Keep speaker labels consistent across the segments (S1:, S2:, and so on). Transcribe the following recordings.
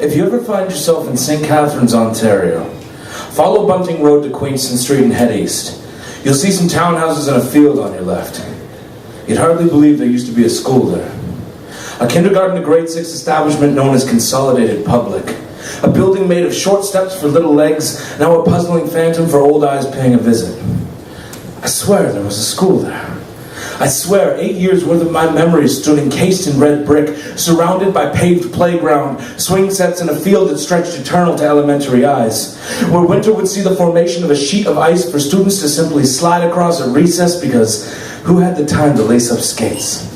S1: If you ever find yourself in St. Catharines, Ontario, follow Bunting Road to Queenston Street and head east. You'll see some townhouses and a field on your left. You'd hardly believe there used to be a school there. A kindergarten to grade 6 establishment known as Consolidated Public. A building made of short steps for little legs, now a puzzling phantom for old eyes paying a visit. I swear there was a school there. I swear 8 years worth of my memories stood encased in red brick, surrounded by paved playground, swing sets, and a field that stretched eternal to elementary eyes, where winter would see the formation of a sheet of ice for students to simply slide across at recess because who had the time to lace up skates?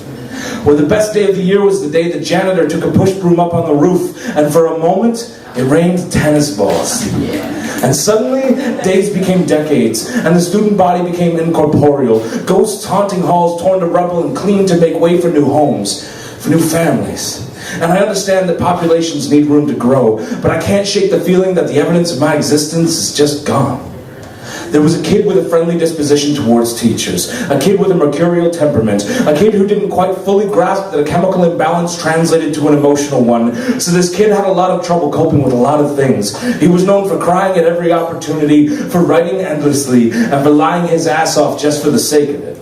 S1: Where the best day of the year was the day the janitor took a push broom up on the roof, and for a moment, it rained tennis balls. And suddenly, days became decades, and the student body became incorporeal, ghosts haunting halls torn to rubble and cleaned to make way for new homes, for new families. And I understand that populations need room to grow, but I can't shake the feeling that the evidence of my existence is just gone. There was a kid with a friendly disposition towards teachers, a kid with a mercurial temperament, a kid who didn't quite fully grasp that a chemical imbalance translated to an emotional one. So this kid had a lot of trouble coping with a lot of things. He was known for crying at every opportunity, for writing endlessly, and for lying his ass off just for the sake of it.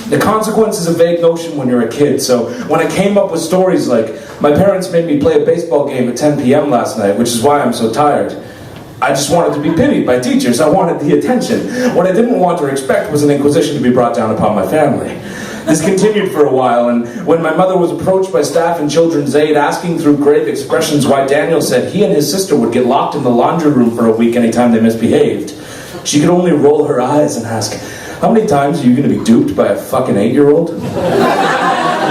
S1: The consequence is a vague notion when you're a kid, so when I came up with stories like, my parents made me play a baseball game at 10 p.m. last night, which is why I'm so tired, I just wanted to be pitied by teachers. I wanted the attention. What I didn't want or expect was an inquisition to be brought down upon my family. This continued for a while, and when my mother was approached by staff and Children's Aid asking through grave expressions why Daniel said he and his sister would get locked in the laundry room for a week anytime they misbehaved, she could only roll her eyes and ask, how many times are you going to be duped by a fucking 8-year-old?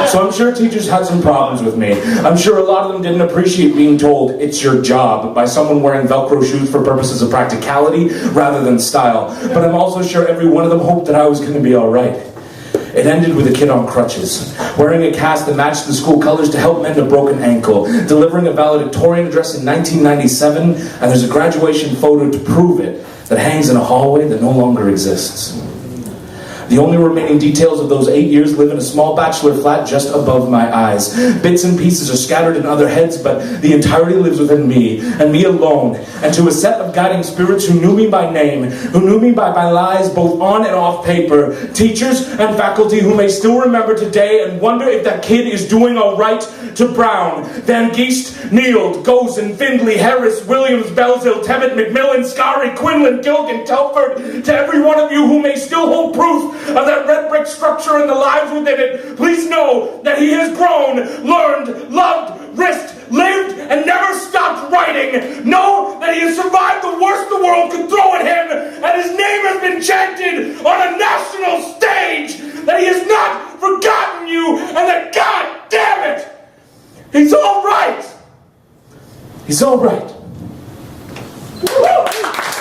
S1: So I'm sure teachers had some problems with me. I'm sure a lot of them didn't appreciate being told, it's your job, by someone wearing Velcro shoes for purposes of practicality rather than style. But I'm also sure every one of them hoped that I was going to be alright. It ended with a kid on crutches, wearing a cast that matched the school colors to help mend a broken ankle, delivering a valedictorian address in 1997, and there's a graduation photo to prove it that hangs in a hallway that no longer exists. The only remaining details of those 8 years live in a small bachelor flat just above my eyes. Bits and pieces are scattered in other heads, but the entirety lives within me, and me alone. And to a set of guiding spirits who knew me by name, who knew me by my lies both on and off paper, teachers and faculty who may still remember today and wonder if that kid is doing all right, to Brown, Van Geest, Neild, Gosen, Findlay, Harris, Williams, Belzil, Tevitt, McMillan, Scary, Quinlan, Gilgan, Telford, to every one of you who may still hold proof of that red brick structure and the lives within it, please know that he has grown, learned, loved, risked, lived, and never stopped writing. Know that he has survived the worst the world could throw at him, and his name has been chanted on a national stage, that he has not forgotten you, and that, God damn it, he's all right. He's all right. Woo!